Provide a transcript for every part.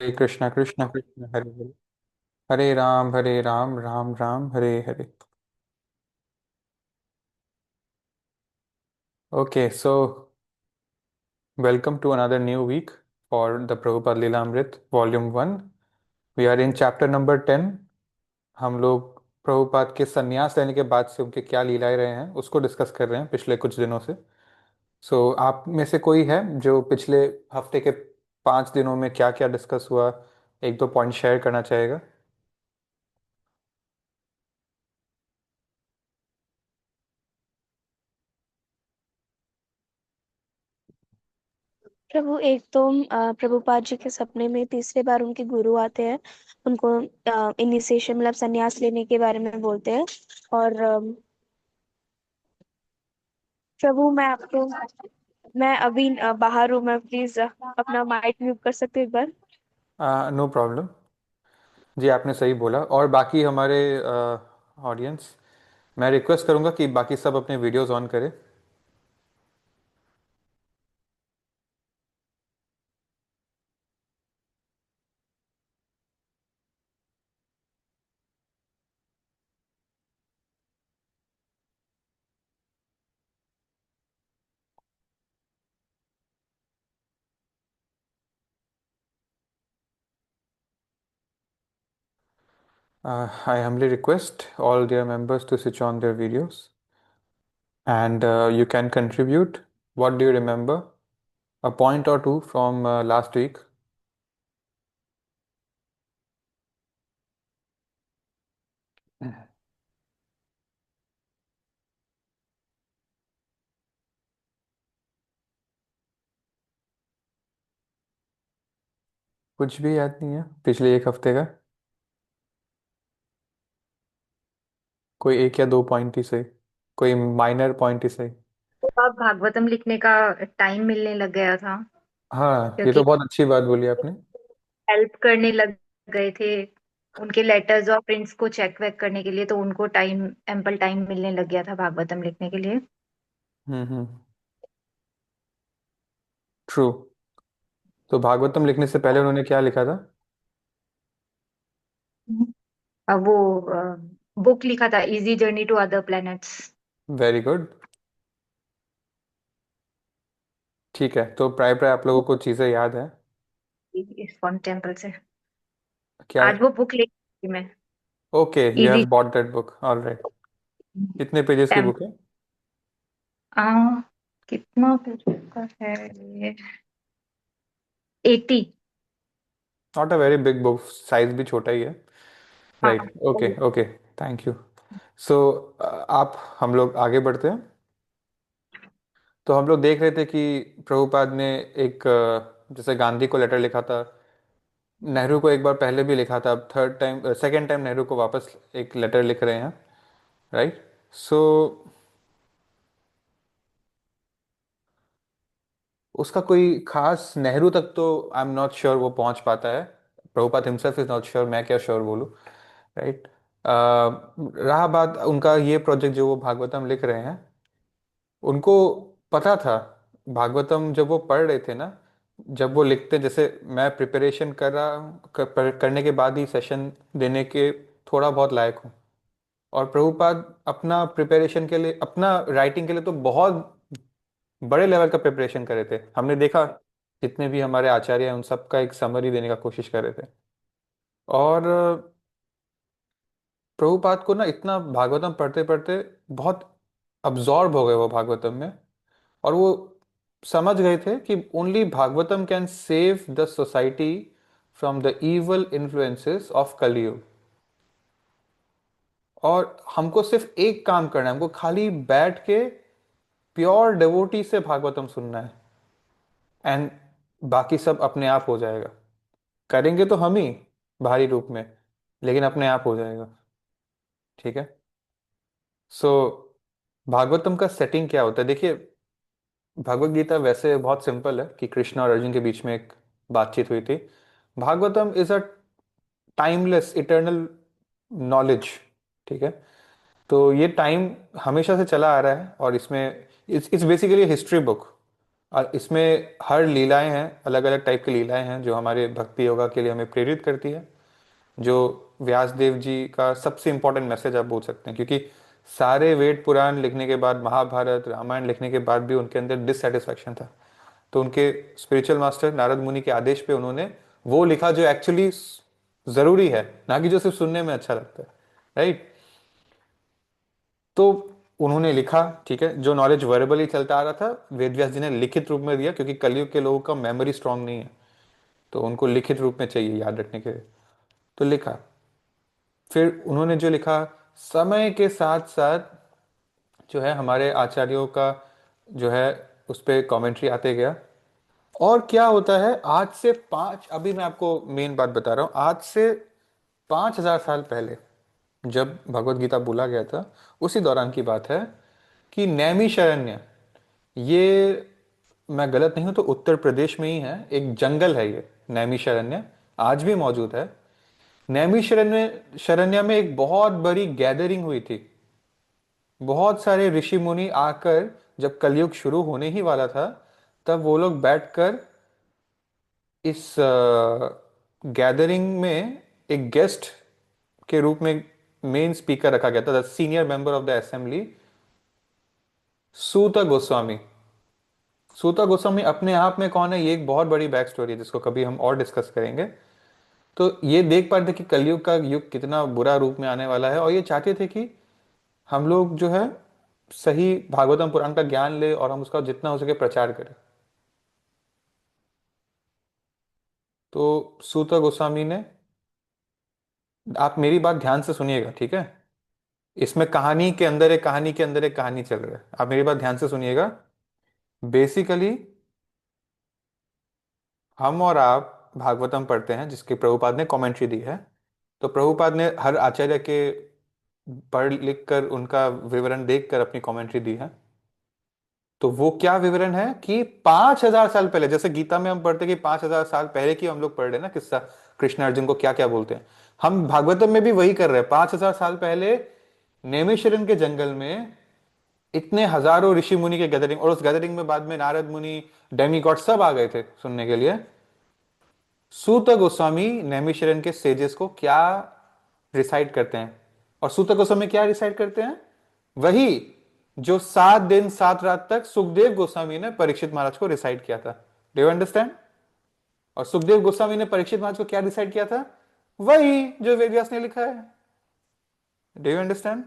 Hare Krishna Krishna Krishna Hare Hare Hare Ram Ram Ram Hare Hare. Okay, so welcome to another new week for the Prabhupada Lilamrit Volume 1. We are in chapter number 10. हम लोग प्रभुपाद के संन्यास लेने के बाद से उनके क्या लीलाएं रहे हैं उसको डिस्कस कर रहे हैं पिछले कुछ दिनों से. सो आप में से कोई है जो पिछले हफ्ते के 5 दिनों में क्या क्या डिस्कस हुआ, एक दो पॉइंट शेयर करना चाहेगा? प्रभु एक तो प्रभुपाद जी के सपने में तीसरे बार उनके गुरु आते हैं। उनको इनिशिएशन मतलब संन्यास लेने के बारे में बोलते हैं। और प्रभु मैं अभी बाहर हूँ। मैं प्लीज अपना माइक म्यूट कर सकते हो एक बार? No problem. जी, आपने सही बोला. और बाकी हमारे ऑडियंस, मैं रिक्वेस्ट करूंगा कि बाकी सब अपने वीडियोस ऑन करें. I humbly request all their members to switch on their videos, and you can contribute. What do you remember? A point or two from last week. कुछ भी याद नहीं है पिछले एक हफ्ते का? कोई एक या दो पॉइंट ही सही, कोई माइनर पॉइंट ही सही. तो अब भागवतम लिखने का टाइम मिलने लग गया था। हाँ, ये तो क्योंकि बहुत अच्छी बात बोली आपने. हेल्प करने लग गए थे उनके लेटर्स और प्रिंट्स को चेक वेक करने के लिए, तो उनको टाइम एम्पल टाइम मिलने लग गया था भागवतम लिखने के लिए। हम्म. ट्रू. तो भागवतम लिखने से पहले उन्होंने क्या लिखा था? अब वो बुक लिखा था, easy journey to other planets. Very good. ठीक है, तो प्राय प्राय आप लोगों को चीज़ें याद है इस्कॉन टेम्पल से क्या? आज वो बुक लेके मैं okay, you easy have bought that book, all right. कितने पेजेस की बुक टेम्पल। है? आ, कितना पेज का है ये? 80। Not a very big book, size भी छोटा ही है. हाँ। Right. Okay okay. Thank you. So आप हम लोग आगे बढ़ते हैं. तो हम लोग देख रहे थे कि प्रभुपाद ने एक जैसे गांधी को लेटर लिखा था, नेहरू को एक बार पहले भी लिखा था, अब third time second time Nehru को वापस एक लेटर लिख रहे हैं. राइट. सो उसका कोई खास नेहरू तक तो आई एम नॉट श्योर वो पहुंच पाता है. Prabhupada himself is not sure, मैं क्या श्योर बोलूँ. राइट. रहा बात उनका ये प्रोजेक्ट जो वो भागवतम लिख रहे हैं, उनको पता था. भागवतम जब वो पढ़ रहे थे ना, जब वो लिखते, जैसे मैं प्रिपरेशन करने के बाद ही सेशन देने के थोड़ा बहुत लायक हूँ. और प्रभुपाद अपना प्रिपरेशन के लिए, अपना राइटिंग के लिए तो बहुत बड़े लेवल का प्रिपरेशन कर रहे थे. हमने देखा जितने भी हमारे आचार्य हैं उन सब का एक समरी देने का कोशिश कर रहे थे. और प्रभुपाद को ना इतना भागवतम पढ़ते पढ़ते बहुत अब्जॉर्ब हो गए वो भागवतम में. और वो समझ गए थे कि only Bhagavatam can save the society from the evil influences of कलयुग. और हमको सिर्फ एक काम करना है, हमको खाली बैठ के प्योर डिवोटी से भागवतम सुनना है, एंड बाकी सब अपने आप हो जाएगा. करेंगे तो हम ही बाहरी रूप में, लेकिन अपने आप हो जाएगा. ठीक है. सो भागवतम का सेटिंग क्या होता है, देखिए. भगवत गीता वैसे बहुत सिंपल है कि कृष्ण और अर्जुन के बीच में एक बातचीत हुई थी. Bhagavatam is a timeless eternal knowledge. ठीक है. तो ये टाइम हमेशा से चला आ रहा है, और इसमें it's it's basically history book. और इसमें हर लीलाएं हैं, अलग अलग टाइप की लीलाएं हैं जो हमारे भक्ति योगा के लिए हमें प्रेरित करती है, जो व्यासदेव जी का सबसे इंपॉर्टेंट मैसेज आप बोल सकते हैं, क्योंकि सारे वेद पुराण लिखने के बाद, महाभारत रामायण लिखने के बाद भी उनके अंदर डिससेटिस्फैक्शन था। तो उनके स्पिरिचुअल मास्टर नारद मुनि के आदेश पे उन्होंने वो लिखा जो एक्चुअली जरूरी है, ना कि जो सिर्फ सुनने में अच्छा लगता है, राइट। तो उन्होंने लिखा, ठीक है, जो नॉलेज वर्बली चलता आ रहा था वेद व्यास जी ने लिखित रूप में दिया, क्योंकि कलयुग के लोगों का मेमोरी स्ट्रांग नहीं है, तो उनको लिखित रूप में चाहिए याद रखने के लिए, तो लिखा। फिर उन्होंने जो लिखा, समय के साथ साथ जो है हमारे आचार्यों का जो है उस पर कॉमेंट्री आते गया। और क्या होता है, आज से पांच, अभी मैं आपको मेन बात बता रहा हूं, आज से 5,000 साल पहले जब भगवत गीता बोला गया था, उसी दौरान की बात है कि नैमिषारण्य, ये मैं गलत नहीं हूं तो उत्तर प्रदेश में ही है, एक जंगल है ये नैमिषारण्य, आज भी मौजूद है। नैमिषारण्य शरण्य में एक बहुत बड़ी गैदरिंग हुई थी, बहुत सारे ऋषि मुनि आकर, जब कलयुग शुरू होने ही वाला था तब वो लोग बैठकर इस गैदरिंग में एक गेस्ट के रूप में मेन स्पीकर रखा गया था, the senior member of the assembly, Sut Goswami. Sut Goswami अपने आप में कौन है, ये एक बहुत बड़ी बैक स्टोरी है जिसको कभी हम और डिस्कस करेंगे। तो ये देख पा रहे थे कि कलयुग का युग कितना बुरा रूप में आने वाला है, और ये चाहते थे कि हम लोग जो है सही भागवतम पुराण का ज्ञान ले और हम उसका जितना हो सके प्रचार करें। तो सूत गोस्वामी ने, आप मेरी बात ध्यान से सुनिएगा, ठीक है, इसमें कहानी के अंदर एक कहानी के अंदर एक कहानी चल रहा है, आप मेरी बात ध्यान से सुनिएगा। बेसिकली हम और आप भागवतम पढ़ते हैं जिसके प्रभुपाद ने कमेंट्री दी है, तो प्रभुपाद ने हर आचार्य के पढ़ लिख कर उनका विवरण देखकर अपनी कमेंट्री दी है। तो वो क्या विवरण है कि 5,000 साल पहले, जैसे गीता में हम पढ़ते हैं कि 5,000 साल पहले की हम लोग पढ़ रहे हैं ना किस्सा, कृष्ण अर्जुन को क्या क्या बोलते हैं, हम भागवतम में भी वही कर रहे हैं। 5,000 साल पहले नैमिषारण्य के जंगल में इतने हजारों ऋषि मुनि के गैदरिंग, और उस गैदरिंग में बाद में नारद मुनि, डेमीगॉड सब आ गए थे सुनने के लिए। सूत गोस्वामी नैमिषारण्य के सेजेस को क्या रिसाइट करते हैं, और सूत गोस्वामी क्या रिसाइट करते हैं, वही जो 7 दिन 7 रात तक सुखदेव गोस्वामी ने परीक्षित महाराज को रिसाइट किया था। Do you understand? और सुखदेव गोस्वामी ने परीक्षित महाराज को क्या रिसाइट किया था, वही जो वेद व्यास ने लिखा है। Do you understand?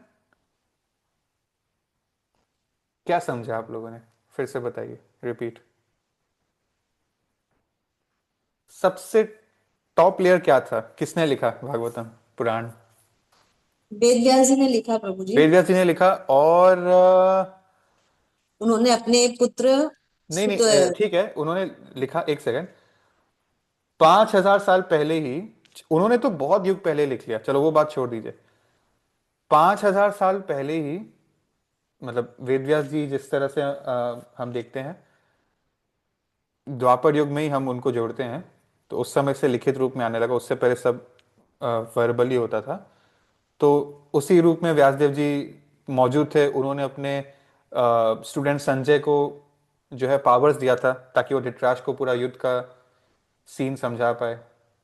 क्या समझा आप लोगों ने, फिर से बताइए, रिपीट। सबसे टॉप लेयर क्या था, किसने लिखा भागवतम पुराण? वेद व्यास जी ने लिखा प्रभु जी। वेद व्यास जी ने लिखा, और उन्होंने अपने पुत्र नहीं नहीं, सुत ठीक है, उन्होंने लिखा, एक सेकंड, 5,000 साल पहले ही, उन्होंने तो बहुत युग पहले लिख लिया, चलो वो बात छोड़ दीजिए। 5,000 साल पहले ही, मतलब वेद व्यास जी जिस तरह से हम देखते हैं, द्वापर युग में ही हम उनको जोड़ते हैं, तो उस समय से लिखित रूप में आने लगा, उससे पहले सब वर्बली होता था। तो उसी रूप में व्यासदेव जी मौजूद थे, उन्होंने अपने स्टूडेंट संजय को जो है पावर्स दिया था ताकि वो धृतराष्ट्र को पूरा युद्ध का सीन समझा पाए,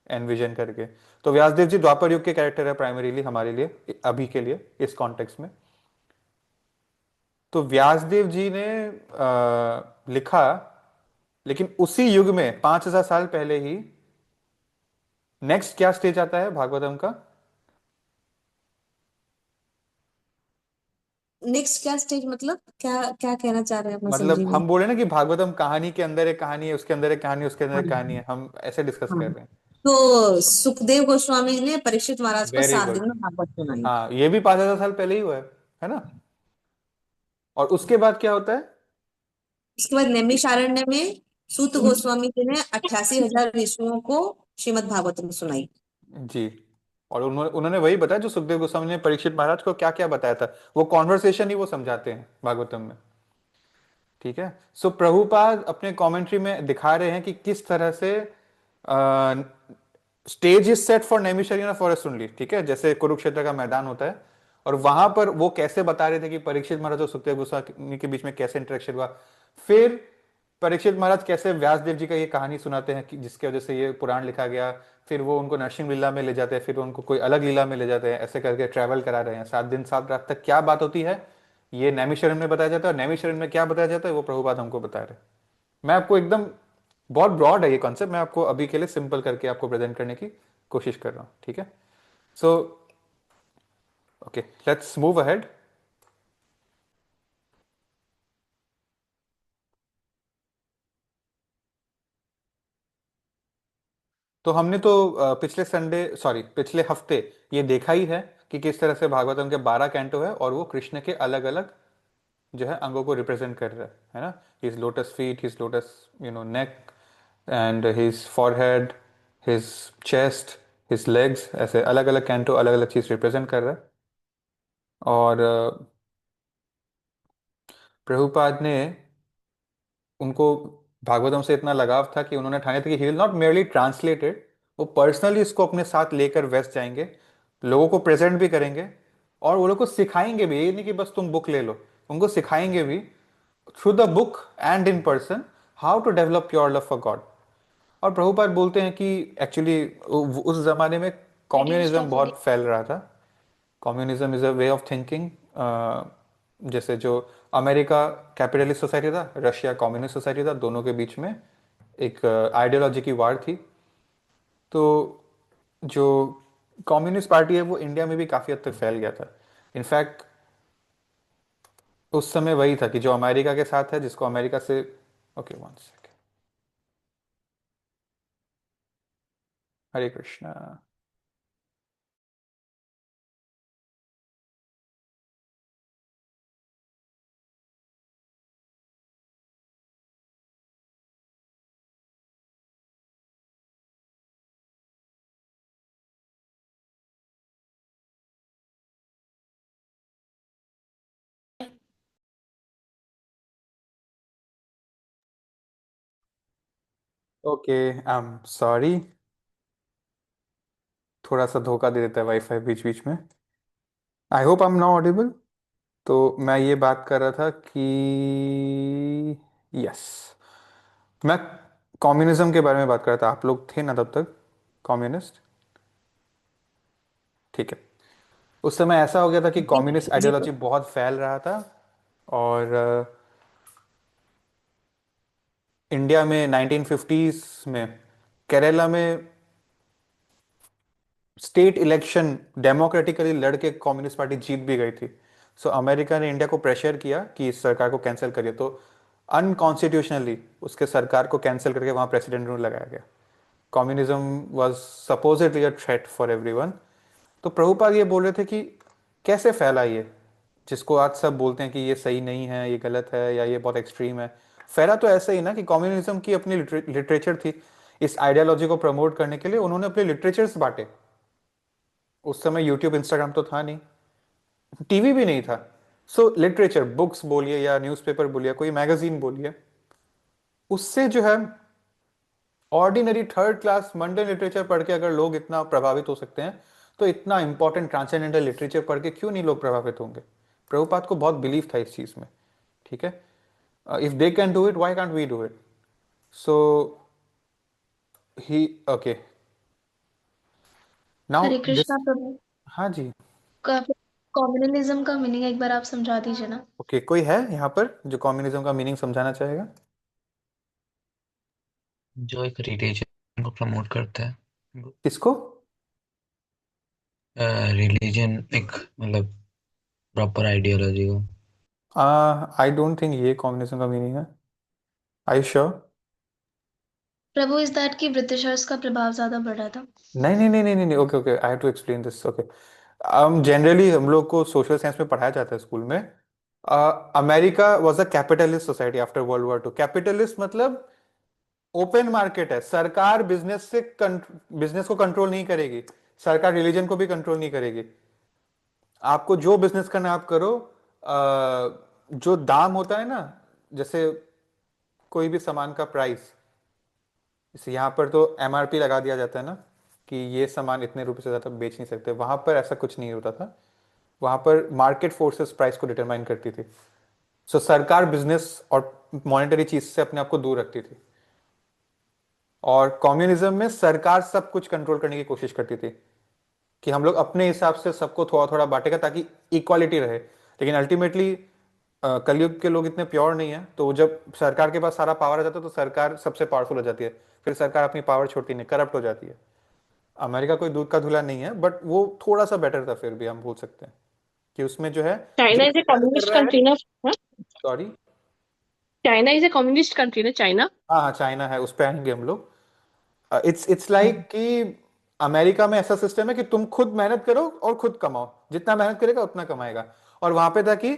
एनविजन करके। तो व्यासदेव जी द्वापर युग के कैरेक्टर है प्राइमरीली हमारे लिए, अभी के लिए इस कॉन्टेक्स्ट में। तो व्यासदेव जी ने लिखा, लेकिन उसी युग में 5,000 साल पहले ही नेक्स्ट क्या स्टेज आता है भागवतम का? नेक्स्ट क्या स्टेज, मतलब क्या क्या कहना चाह रहे हैं, मैं समझी मतलब नहीं। हम बोले ना कि भागवतम कहानी के अंदर एक कहानी है, उसके अंदर एक कहानी, उसके अंदर हाँ एक कहानी है, हम ऐसे डिस्कस हाँ। कर रहे हैं। तो सुखदेव गोस्वामी ने परीक्षित महाराज को वेरी 7 दिन गुड। में भागवत सुनाई। हाँ, ये भी 5,000 साल पहले ही हुआ है ना? और उसके बाद क्या होता है? इसके बाद नैमिषारण्य में सूत गोस्वामी जी ने 88,000 ऋषियों को श्रीमद् भागवतम सुनाई। जी। और उन्होंने उन्होंने वही बताया जो सुखदेव गोस्वामी ने परीक्षित महाराज को क्या क्या बताया था, वो कॉन्वर्सेशन ही वो समझाते हैं भागवतम में, ठीक है। सो प्रभुपाद अपने कमेंट्री में दिखा रहे हैं कि किस तरह से stage is set for Naimisharanya forest only, ठीक है, जैसे कुरुक्षेत्र का मैदान होता है, और वहां पर वो कैसे बता रहे थे कि परीक्षित महाराज और सुखदेव गोस्वामी के बीच में कैसे इंटरेक्शन हुआ। फिर परीक्षित महाराज कैसे व्यास देव जी का ये कहानी सुनाते हैं कि जिसके वजह से ये पुराण लिखा गया, फिर वो उनको नरसिंह लीला में ले जाते हैं, फिर उनको कोई अलग लीला में ले जाते हैं, ऐसे करके ट्रैवल करा रहे हैं 7 दिन 7 रात तक। क्या बात होती है ये नैमिषारण्य में बताया जाता है, और नैमिषारण्य में क्या बताया जाता है वो प्रभुपाद हमको बता रहे हैं। मैं आपको एकदम, बहुत ब्रॉड है ये कॉन्सेप्ट, मैं आपको अभी के लिए सिंपल करके आपको प्रेजेंट करने की कोशिश कर रहा हूँ, ठीक है। So okay, let's move ahead. तो हमने तो पिछले संडे, सॉरी पिछले हफ्ते ये देखा ही है कि किस तरह से भागवतम के 12 कैंटो है और वो कृष्ण के अलग अलग जो है अंगों को रिप्रेजेंट कर रहा है ना। His lotus feet, his lotus neck, and his forehead, his chest, his legs, ऐसे अलग अलग कैंटो अलग अलग चीज रिप्रेजेंट कर रहा है। और प्रभुपाद ने, उनको भागवतम से इतना लगाव था कि उन्होंने ठाने थे कि he will not merely translate it, वो पर्सनली इसको अपने साथ लेकर वेस्ट जाएंगे, लोगों को प्रेजेंट भी करेंगे, और वो लोग को सिखाएंगे भी। ये नहीं कि बस तुम बुक ले लो, उनको सिखाएंगे भी through the book and in person how to develop your love for God. और प्रभुपाद बोलते हैं कि एक्चुअली उस जमाने में रिड्यूस्ड कम्युनिज्म ऑफ बहुत फैल रहा था। Communism is a way of thinking. जैसे जो अमेरिका कैपिटलिस्ट सोसाइटी था, रशिया कम्युनिस्ट सोसाइटी था, दोनों के बीच में एक आइडियोलॉजी की वार थी। तो जो कम्युनिस्ट पार्टी है वो इंडिया में भी काफ़ी हद तक फैल गया था। इनफैक्ट उस समय वही था कि जो अमेरिका के साथ है, जिसको अमेरिका से, okay one second, Hare Krishna. Okay, I am sorry, थोड़ा सा धोखा दे देता है वाईफाई बीच बीच में। I hope I am now Audible. तो मैं ये बात कर रहा था कि यस, मैं कम्युनिज्म के बारे में बात कर रहा था, आप लोग थे ना तब तक कम्युनिस्ट, ठीक है। उस समय ऐसा हो गया था कि जी कम्युनिस्ट जी आइडियोलॉजी बहुत फैल रहा था। और इंडिया में 1950s में केरला में स्टेट इलेक्शन डेमोक्रेटिकली लड़के कम्युनिस्ट पार्टी जीत भी गई थी। सो अमेरिका ने इंडिया को प्रेशर किया कि इस सरकार को कैंसिल करिए, तो अनकॉन्स्टिट्यूशनली उसके सरकार को कैंसिल करके वहां प्रेसिडेंट रूल लगाया गया। Communism was supposedly a threat for everyone. तो प्रभुपाद ये बोल रहे थे कि कैसे फैला ये, जिसको आज सब बोलते हैं कि ये सही नहीं है, ये गलत है, या ये बहुत एक्सट्रीम है। फैला तो ऐसे ही ना कि कम्युनिज्म की अपनी लिटरेचर थी, इस आइडियोलॉजी को प्रमोट करने के लिए उन्होंने अपने लिटरेचर्स बांटे। उस समय यूट्यूब इंस्टाग्राम तो था नहीं, टीवी भी नहीं था। सो लिटरेचर, बुक्स बोलिए या न्यूज़पेपर बोलिए, कोई मैगजीन बोलिए, उससे जो है ऑर्डिनरी थर्ड क्लास मंडन लिटरेचर पढ़ के अगर लोग इतना प्रभावित हो सकते हैं, तो इतना इंपॉर्टेंट ट्रांसेंडेंटल लिटरेचर पढ़ के क्यों नहीं लोग प्रभावित होंगे। प्रभुपाद को बहुत बिलीव था इस चीज में, ठीक है। If they can do it, why can't we do it. So he, okay, now hear this, Krishna Prabhu. हाँ जी। कम्युनलिज्म का मीनिंग एक बार आप समझा दीजिए ना। ओके, कोई है यहाँ पर जो कम्युनिज्म का मीनिंग समझाना चाहेगा? जो एक रिलीजन को प्रमोट करता है। किसको? रिलीजन एक मतलब प्रॉपर आइडियोलॉजी को। आई डोंट थिंक ये कम्युनिज्म का मीनिंग है। I sure? Prabhu is that कि ब्रिटिशर्स का प्रभाव ज्यादा बढ़ रहा था। नहीं नहीं नहीं नहीं नहीं, okay okay, I have to explain this, okay. Generally हम लोग को सोशल साइंस में पढ़ाया जाता है स्कूल में। America was a capitalist society after world war 2। Capitalist मतलब ओपन मार्केट है, सरकार बिजनेस को कंट्रोल नहीं करेगी, सरकार रिलीजन को भी कंट्रोल नहीं करेगी। आपको जो बिजनेस करना है आप करो। जो दाम होता है ना, जैसे कोई भी सामान का प्राइस, जैसे यहाँ पर तो एमआरपी लगा दिया जाता है ना, कि ये सामान इतने रुपए से ज़्यादा बेच नहीं सकते, वहां पर ऐसा कुछ नहीं होता था। वहां पर मार्केट फोर्सेस प्राइस को डिटरमाइन करती थी। सो सरकार बिजनेस और मॉनेटरी चीज से अपने आप को दूर रखती थी। और कम्युनिज्म में सरकार सब कुछ कंट्रोल करने की कोशिश करती थी कि हम लोग अपने हिसाब से सबको थोड़ा थोड़ा बांटेगा ताकि इक्वालिटी रहे। लेकिन अल्टीमेटली कलयुग के लोग इतने प्योर नहीं है, तो जब सरकार के पास सारा पावर आ जाता है तो सरकार सबसे पावरफुल हो जाती है, फिर सरकार अपनी पावर छोड़ती नहीं, करप्ट हो जाती है। अमेरिका कोई दूध का धुला नहीं है, बट वो थोड़ा सा बेटर था, फिर भी हम बोल सकते हैं कि उसमें जो है जो चाइना इज ए सरकार कर कम्युनिस्ट रहा है। कंट्री ना? Sorry. China is a communist country ना, चाइना? हाँ हाँ, चाइना है, उस पे आएंगे हम लोग। इट्स लाइक कि अमेरिका में ऐसा सिस्टम है कि तुम खुद मेहनत करो और खुद कमाओ, जितना मेहनत करेगा उतना कमाएगा। और वहां पे था कि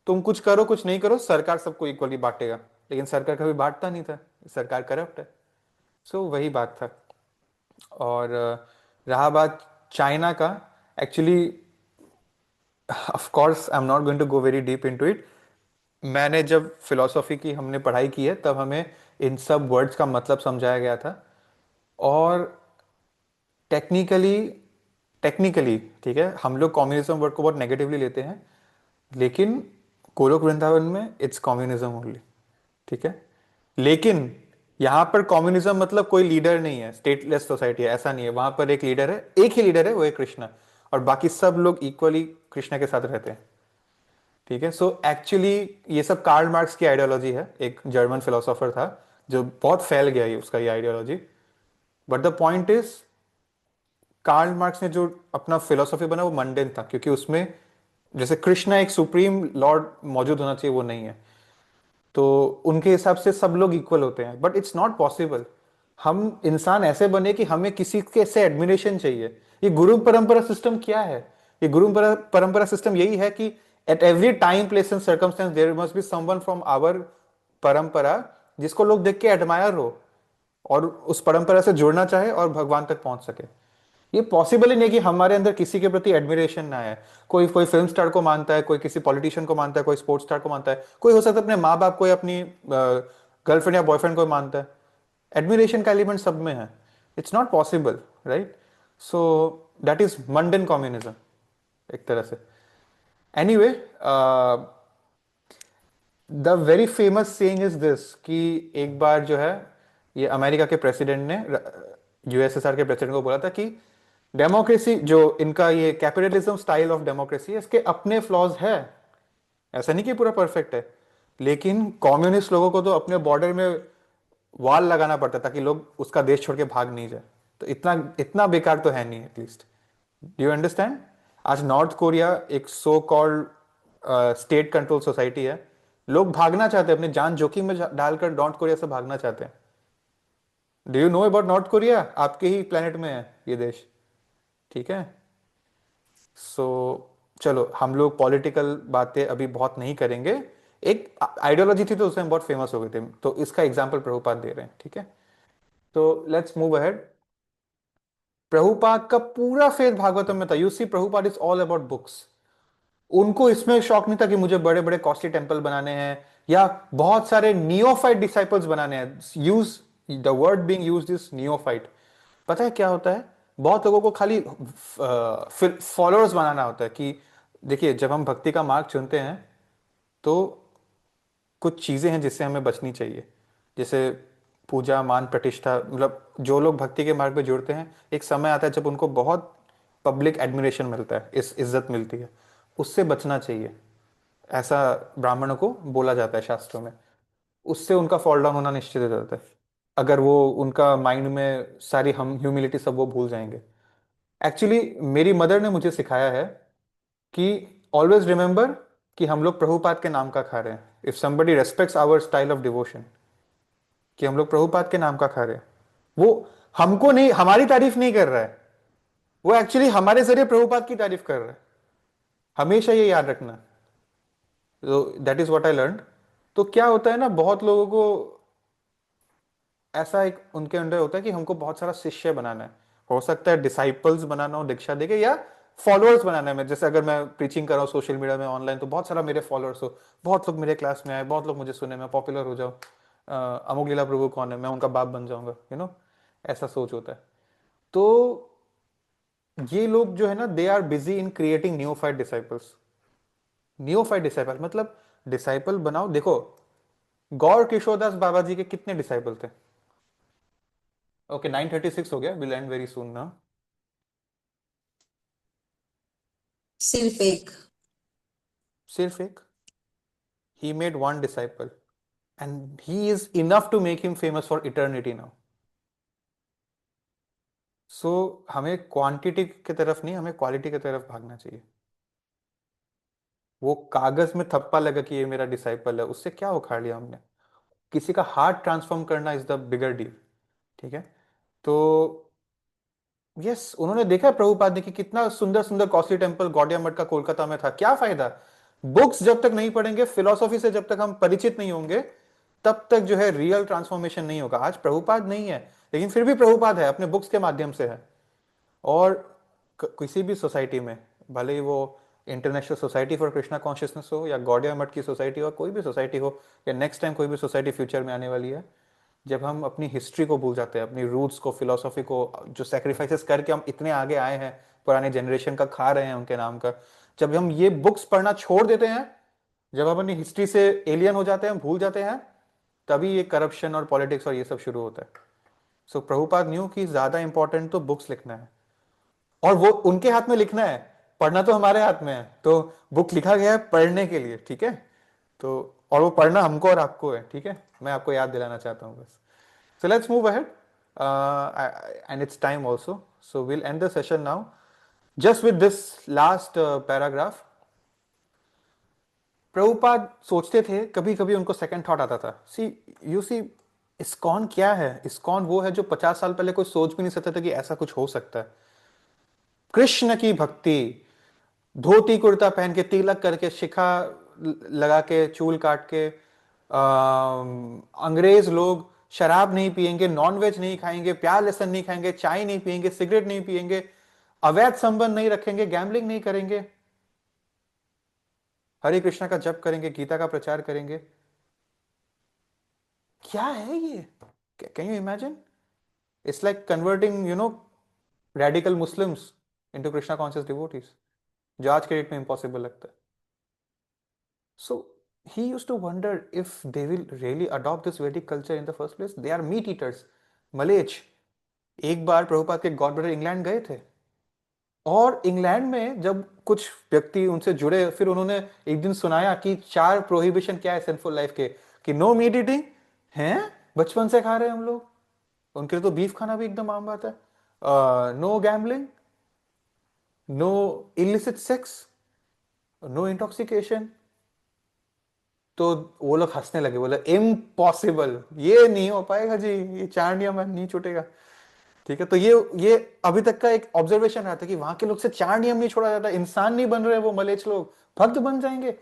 तुम कुछ करो कुछ नहीं करो, सरकार सबको इक्वली बांटेगा। लेकिन सरकार कभी बांटता नहीं था, सरकार करप्ट है। सो वही बात था। और रहा बात चाइना का, actually of course I am not going to go very deep into it. मैंने जब फिलोसॉफी की हमने पढ़ाई की है तब हमें इन सब वर्ड्स का मतलब समझाया गया था। और टेक्निकली टेक्निकली ठीक है, हम लोग कम्युनिज्म वर्ड को बहुत नेगेटिवली लेते हैं, लेकिन गोलोक वृंदावन में इट्स कम्युनिज्म ओनली। ठीक है। लेकिन यहां पर कम्युनिज्म मतलब कोई लीडर नहीं है, स्टेटलेस सोसाइटी है, ऐसा नहीं है। वहां पर एक लीडर है, एक ही लीडर है, वो है कृष्णा। और बाकी सब लोग इक्वली कृष्णा के साथ रहते हैं। ठीक है। सो एक्चुअली ये सब कार्ल मार्क्स की आइडियोलॉजी है, एक जर्मन फिलोसोफर था जो बहुत फैल गया है उसका ये ideology. But the point is, Karl Marx ने जो अपना फिलोसॉफी बना वो मंडेन था, क्योंकि उसमें जैसे कृष्णा एक सुप्रीम लॉर्ड मौजूद होना चाहिए, वो नहीं है। तो उनके हिसाब से सब लोग इक्वल होते हैं, बट इट्स नॉट पॉसिबल। हम इंसान ऐसे बने कि हमें किसी के से एडमिरेशन चाहिए। ये गुरु परंपरा सिस्टम क्या है? ये गुरु परंपरा सिस्टम यही है कि at every time place and circumstance there must be someone from our parampara जिसको लोग देख के एडमायर हो और उस परंपरा से जुड़ना चाहे और भगवान तक पहुंच सके। ये पॉसिबल ही नहीं कि हमारे अंदर किसी के प्रति एडमिरेशन ना है। कोई कोई फिल्म स्टार को मानता है, कोई किसी पॉलिटिशियन को मानता है, कोई स्पोर्ट्स स्टार को मानता है, कोई हो सकता है अपने माँ बाप को या अपनी गर्लफ्रेंड या बॉयफ्रेंड को मानता है। एडमिरेशन का एलिमेंट सब में है। It's not possible, right? So that is Mandan communism एक तरह से। Anyway, the very famous saying is this कि एक बार जो है ये अमेरिका के प्रेसिडेंट ने यूएसएसआर के प्रेसिडेंट को बोला था कि डेमोक्रेसी जो इनका ये कैपिटलिज्म स्टाइल ऑफ डेमोक्रेसी है, इसके अपने फ्लॉज है। ऐसा नहीं कि पूरा परफेक्ट है, लेकिन कम्युनिस्ट लोगों को तो अपने बॉर्डर में वॉल लगाना पड़ता ताकि लोग उसका देश छोड़ के भाग नहीं जाए। तो इतना इतना बेकार तो है नहीं, एटलीस्ट। Do you understand? आज नॉर्थ कोरिया एक so called state control society है। लोग भागना चाहते हैं, अपनी जान जोखिम में डालकर नॉर्थ कोरिया से भागना चाहते हैं। Do you know about north Korea? आपके ही प्लेनेट में है ये देश। ठीक है। सो चलो, हम लोग पॉलिटिकल बातें अभी बहुत नहीं करेंगे। एक आइडियोलॉजी थी तो उसमें बहुत फेमस हो गए थे, तो इसका एग्जाम्पल प्रभुपाद दे रहे हैं। ठीक है। तो लेट्स मूव अहेड। प्रभुपाद का पूरा फेथ भागवतम में था। You see, Prabhupada is all about books. उनको इसमें शौक नहीं था कि मुझे बड़े बड़े कॉस्टली टेंपल बनाने हैं या बहुत सारे नियोफाइट डिसाइपल्स बनाने हैं। Use the word being used is neophyte. पता है क्या होता है? बहुत लोगों को खाली फॉलोअर्स बनाना होता है कि देखिए, जब हम भक्ति का मार्ग चुनते हैं तो कुछ चीजें हैं जिससे हमें बचनी चाहिए, जैसे पूजा, मान, प्रतिष्ठा। मतलब जो लोग भक्ति के मार्ग में जुड़ते हैं, एक समय आता है जब उनको बहुत पब्लिक एडमिरेशन मिलता है, इस इज्जत मिलती है, उससे बचना चाहिए। ऐसा ब्राह्मणों को बोला जाता है शास्त्रों में। उससे उनका फॉल डाउन होना निश्चित हो जाता है, अगर वो उनका माइंड में सारी हम ह्यूमिलिटी सब वो भूल जाएंगे। एक्चुअली मेरी मदर ने मुझे सिखाया है कि ऑलवेज रिमेंबर कि हम लोग प्रभुपाद के नाम का खा रहे हैं। If somebody respects our style of devotion, कि हम लोग प्रभुपाद के नाम का खा रहे हैं, वो हमको नहीं, हमारी तारीफ नहीं कर रहा है, वो एक्चुअली हमारे जरिए प्रभुपाद की तारीफ कर रहा है। हमेशा ये याद रखना। तो that is what I learn. तो क्या होता है ना, बहुत लोगों को ऐसा एक उनके अंदर होता है कि हमको बहुत सारा शिष्य बनाना है। हो सकता है डिसाइपल्स बनाना हो दीक्षा देके, या फॉलोअर्स बनाना है। जैसे अगर मैं प्रीचिंग कर रहा हूँ सोशल मीडिया में, ऑनलाइन, तो बहुत सारा मेरे फॉलोअर्स हो, बहुत लोग मेरे क्लास में आए, बहुत लोग मुझे सुने, मैं पॉपुलर हो जाऊँ। अमोघ लीला प्रभु कौन है, मैं उनका बाप बन जाऊंगा, ऐसा सोच होता है। तो ये लोग जो है ना, they are busy in creating neophyte disciples. Neophyte disciple मतलब डिसाइपल बनाओ। देखो, गौर किशोरदास बाबा जी के कितने डिसाइपल थे? ओके 9:36 हो गया, विल एंड वेरी सून ना। सिर्फ एक। सिर्फ एक? he made one disciple and he is enough to make him famous for eternity now. सो हमें क्वांटिटी की तरफ नहीं, हमें क्वालिटी की तरफ भागना चाहिए। वो कागज में थप्पा लगा कि ये मेरा डिसाइपल है, उससे क्या उखाड़ लिया हमने? किसी का हार्ट ट्रांसफॉर्म करना इज द बिगर डील। ठीक है, तो यस, उन्होंने देखा प्रभुपाद ने कि कितना सुंदर सुंदर कॉस्टली टेम्पल गौड़िया मठ का कोलकाता में था। क्या फायदा? बुक्स जब तक नहीं पढ़ेंगे, फिलोसॉफी से जब तक हम परिचित नहीं होंगे, तब तक जो है रियल ट्रांसफॉर्मेशन नहीं होगा। आज प्रभुपाद नहीं है, लेकिन फिर भी प्रभुपाद है, अपने बुक्स के माध्यम से है। और किसी भी सोसाइटी में, भले ही वो international society for Krishna consciousness हो या गौड़िया मठ की सोसाइटी हो, कोई भी सोसाइटी हो, या नेक्स्ट टाइम कोई भी सोसाइटी फ्यूचर में आने वाली है, जब हम अपनी हिस्ट्री को भूल जाते हैं, अपनी रूट्स को, फिलोसॉफी को, जो सेक्रीफाइसेस करके हम इतने आगे आए हैं, पुराने जनरेशन का खा रहे हैं उनके नाम का, जब हम ये बुक्स पढ़ना छोड़ देते हैं, जब हम अपनी हिस्ट्री से एलियन हो जाते हैं, भूल जाते हैं, तभी ये करप्शन और पॉलिटिक्स और ये सब शुरू होता है। सो प्रभुपाद न्यू कि ज्यादा इंपॉर्टेंट तो बुक्स लिखना है, और वो उनके हाथ में लिखना है, पढ़ना तो हमारे हाथ में है। तो बुक लिखा गया है पढ़ने के लिए, ठीक है? तो और वो पढ़ना हमको और आपको है, ठीक है? मैं आपको याद दिलाना चाहता हूँ बस। So let's move ahead, and it's time also. So we'll end the session now, just with this last paragraph. Prabhupada सोचते थे, कभी कभी उनको सेकंड थॉट आता था, सी यू सी, इस्कॉन क्या है? इस्कॉन वो है जो 50 साल पहले कोई सोच भी नहीं सकता था कि ऐसा कुछ हो सकता है। कृष्ण की भक्ति, धोती कुर्ता पहन के, तिलक करके, शिखा लगा के, चूल काट के, अंग्रेज लोग शराब नहीं पिएंगे, नॉनवेज नहीं खाएंगे, प्याज लहसुन नहीं खाएंगे, चाय नहीं पिएंगे, सिगरेट नहीं पिएंगे, अवैध संबंध नहीं रखेंगे, गैम्बलिंग नहीं करेंगे, हरे कृष्णा का जप करेंगे, गीता का प्रचार करेंगे। क्या है ये? Can you imagine? It's like converting radical Muslims into Krishna conscious devotees, जो आज के डेट में इम्पॉसिबल लगता है। So he used to wonder if they will really adopt this Vedic culture in the first place. They are meat eaters, मलेच। एक बार प्रभुपाद के God brother England गए थे, और इंग्लैंड में जब कुछ व्यक्ति उनसे जुड़े, फिर उन्होंने एक दिन सुनाया कि 4 प्रोहिबिशन क्या है सिंफुल लाइफ के, कि नो मीट ईटिंग हैं, बचपन से खा रहे हैं हम लोग, उनके लिए तो बीफ खाना भी एकदम आम बात है, no gambling, no illicit sex, no intoxication. तो वो लोग हंसने लगे, बोले इम्पॉसिबल, ये नहीं हो पाएगा जी, ये 4 नियम नहीं छूटेगा। ठीक है, तो ये अभी तक का एक ऑब्जर्वेशन रहा था कि वहां के लोग से 4 नियम नहीं छोड़ा जाता, इंसान नहीं बन रहे वो मलेच लोग, भक्त बन जाएंगे।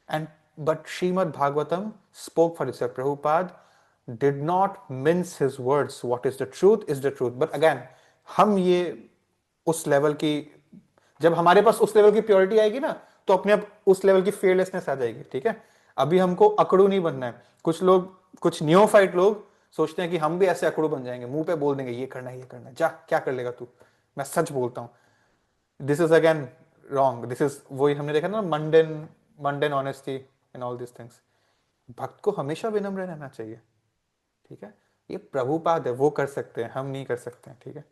And but Shrimad Bhagavatam spoke for itself. Prabhupada did not mince his words, what is the truth is the truth. But again, हम ये उस लेवल की, जब हमारे पास उस लेवल की प्योरिटी आएगी ना, तो अपने आप उस लेवल की फेयरलेसनेस आ जाएगी। ठीक है, अभी हमको अकड़ू नहीं बनना है। कुछ लोग, कुछ नियोफाइट लोग सोचते हैं कि हम भी ऐसे अकड़ू बन जाएंगे, मुंह पे बोल देंगे ये करना है, ये करना है, जा क्या कर लेगा तू। मैं सच बोलता हूं, this is again wrong. This is वही हमने देखा ना, mundane mundane honesty and all this things. भक्त को हमेशा विनम्र रहना चाहिए। ठीक है, ये प्रभुपाद है, वो कर सकते हैं, हम नहीं कर सकते हैं। ठीक है,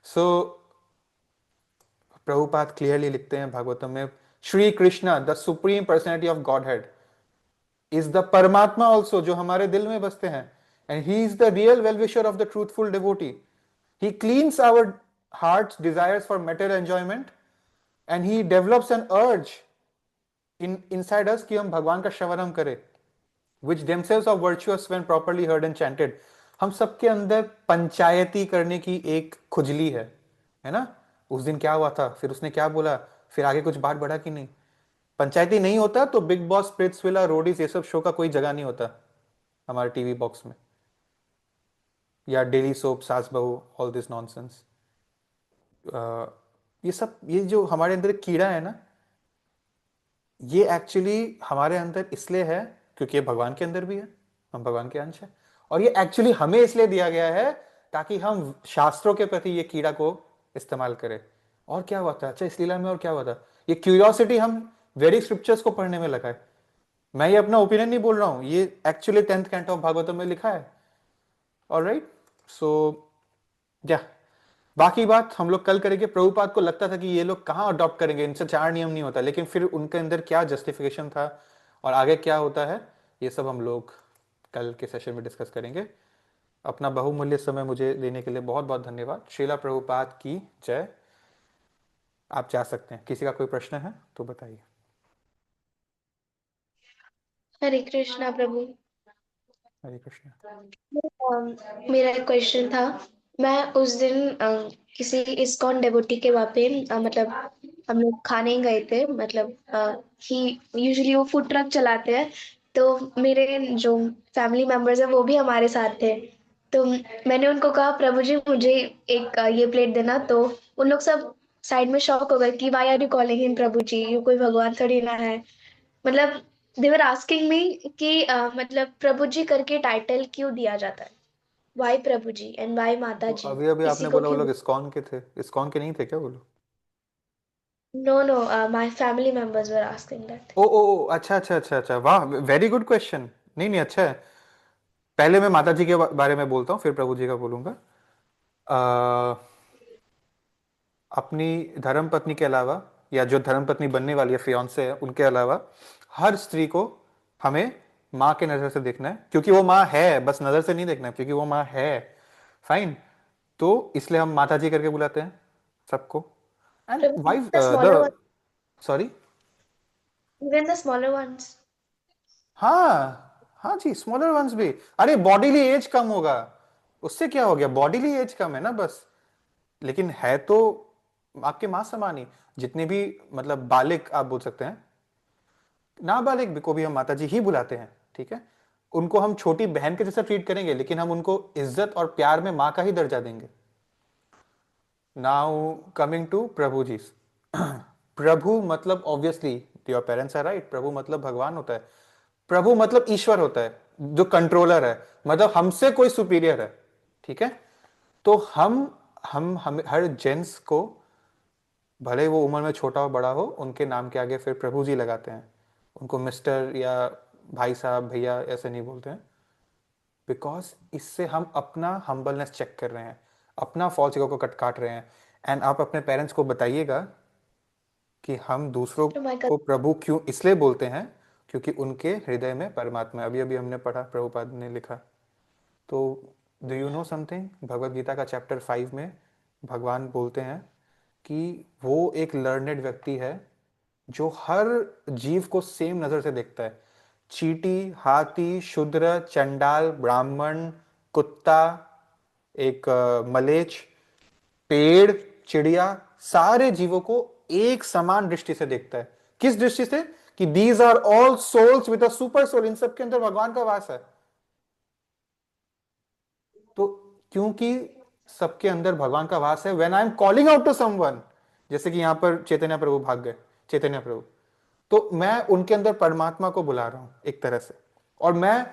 सो प्रभुपाद क्लियरली लिखते हैं भागवतम में, Shri Krishna the supreme personality of Godhead is the Paramatma also, जो हमारे दिल में बसते हैं, and he is the real well wisher of the truthful devotee. He cleanses our hearts desires for material enjoyment, and he develops an urge inside us कि हम भगवान का श्रवण हम करें, which themselves are virtuous when properly heard and chanted। हम सबके अंदर पंचायती करने की एक खुजली है ना? उस दिन क्या हुआ था, फिर उसने क्या बोला, फिर आगे कुछ बात बढ़ा कि नहीं? पंचायती नहीं होता तो बिग बॉस, स्प्लिट्सविला, रोडीज, ये सब शो का कोई जगह नहीं होता हमारे टीवी बॉक्स में, या डेली सोप, सास बहू, ऑल दिस नॉनसेंस। ये सब, ये जो हमारे अंदर एक कीड़ा है ना, ये एक्चुअली हमारे अंदर इसलिए है क्योंकि ये भगवान के अंदर भी है, हम भगवान के अंश है, और ये एक्चुअली हमें इसलिए दिया गया है ताकि हम शास्त्रों के प्रति ये कीड़ा को इस्तेमाल करें। और क्या हुआ था, अच्छा इस लीला में और क्या हुआ था, ये क्यूरियोसिटी हम वेदिक स्क्रिप्चर्स को पढ़ने में लगाए। मैं ये अपना ओपिनियन नहीं बोल रहा हूँ, ये actually 10th canto of Bhagavatam में लिखा है। ऑलराइट, सो या बाकी बात हम लोग कल करेंगे। प्रभुपाद को लगता था कि ये लोग कहाँ अडॉप्ट करेंगे, इनसे 4 नियम नहीं होता, लेकिन फिर उनके अंदर क्या जस्टिफिकेशन था और आगे क्या होता है, ये सब हम लोग कल के सेशन में डिस्कस करेंगे। अपना बहुमूल्य समय मुझे देने के लिए बहुत बहुत धन्यवाद। श्रीला प्रभुपाद की जय। आप जा सकते हैं, किसी का कोई प्रश्न है तो बताइए। हरे कृष्णा प्रभु। हरे कृष्ण। मेरा एक क्वेश्चन था। मैं उस दिन किसी इस्कॉन डेवोटी के वहाँ पे मतलब हम लोग खाने गए थे, मतलब ही यूजुअली वो फूड ट्रक चलाते हैं, तो मेरे जो फैमिली मेंबर्स हैं वो भी हमारे साथ थे। तो मैंने उनको कहा प्रभु जी मुझे एक ये प्लेट देना, तो उन लोग सब साइड में शॉक हो गए कि why are you calling him Prabhu ji, ये कोई भगवान थोड़ी ना है। मतलब दे वर आस्किंग मी कि मतलब प्रभु जी करके टाइटल क्यों दिया जाता है, why Prabhu ji and why Mata तो जी, अभी अभी इसी आपने को बोला वो क्यों? लोग इस्कॉन के थे, इस्कॉन के नहीं थे क्या वो लोग? No no, my family members were asking that. ओ, अच्छा अच्छा अच्छा अच्छा, वाह, वेरी गुड क्वेश्चन। नहीं नहीं, अच्छा है। पहले मैं माता जी के बारे में बोलता हूँ, फिर प्रभु जी का बोलूंगा। अ, अपनी धर्म पत्नी के अलावा, या जो धर्म पत्नी बनने वाली है, फियांसे है, उनके अलावा हर स्त्री को हमें माँ के नजर से देखना है, क्योंकि वो माँ है, बस नजर से नहीं देखना है, क्योंकि वो माँ है। फाइन। तो इसलिए हम माता जी करके बुलाते हैं सबको। And Prabhu wife the smaller one, the sorry. Even the smaller once. हाँ हाँ जी, स्मॉलर वंस भी। अरे बॉडीली एज कम होगा, उससे क्या हो गया, बॉडीली एज कम है ना बस। लेकिन है तो आपके मां समान ही। जितने भी मतलब बालिक आप बोल सकते हैं, नाबालिग भी को भी हम माता जी ही बुलाते हैं, ठीक है। उनको हम छोटी बहन के जैसा ट्रीट करेंगे, लेकिन हम उनको इज्जत और प्यार में मां का ही दर्जा देंगे। Now coming to Prabhu ji. प्रभु मतलब obviously your parents are right, प्रभु मतलब भगवान होता है। प्रभु मतलब ईश्वर होता है, जो कंट्रोलर है, मतलब हमसे कोई सुपीरियर है, ठीक है। तो हम हर जेंट्स को, भले वो उम्र में छोटा हो बड़ा हो, उनके नाम के आगे फिर प्रभु जी लगाते हैं। उनको मिस्टर या भाई साहब भैया ऐसे नहीं बोलते हैं, बिकॉज इससे हम अपना हम्बलनेस चेक कर रहे हैं, अपना फॉल्स ईगो को कट काट रहे हैं। एंड आप अपने पेरेंट्स को बताइएगा कि हम दूसरों तो माय को प्रभु क्यों इसलिए बोलते हैं, क्योंकि उनके हृदय में परमात्मा है। अभी अभी हमने पढ़ा, प्रभुपाद ने लिखा। तो do you know something, Bhagavad Gita का चैप्टर 5 में भगवान बोलते हैं कि वो एक लर्नेड व्यक्ति है जो हर जीव को सेम नजर से देखता है। चींटी, हाथी, शूद्र, चंडाल, ब्राह्मण, कुत्ता, एक मलेच्छ, पेड़, चिड़िया, सारे जीवों को एक समान दृष्टि से देखता है। किस दृष्टि से? कि these are all souls with a super soul, इन सब के अंदर भगवान का वास है। तो क्योंकि सबके अंदर भगवान का वास है, when I am calling out to someone, जैसे कि यहां पर चैतन्य प्रभु भाग गए, चैतन्य प्रभु, तो मैं उनके अंदर परमात्मा को बुला रहा हूं एक तरह से। और मैं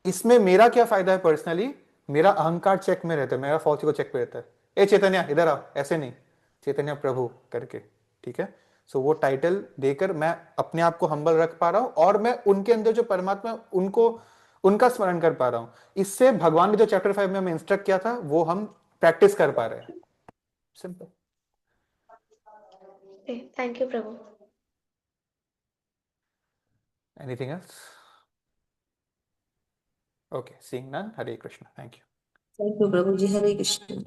इसमें मेरा क्या फायदा है पर्सनली, मेरा अहंकार चेक में रहता है, मेरा फॉल्स को चेक पे रहता है। ए चैतन्य इधर आओ, ऐसे नहीं, चैतन्य प्रभु करके, ठीक है। सो वो टाइटल देकर मैं अपने आप को हम्बल रख पा रहा हूं, और मैं उनके अंदर जो परमात्मा है, उनको उनका स्मरण कर पा रहा हूं। इससे भगवान ने जो चैप्टर 5 में हमें इंस्ट्रक्ट किया था वो हम प्रैक्टिस कर पा रहे हैं। Simple. Thank you Prabhu. Anything else? Okay, seeing none, Hare Krishna, thank you. Thank you Prabhu ji, Hare Krishna.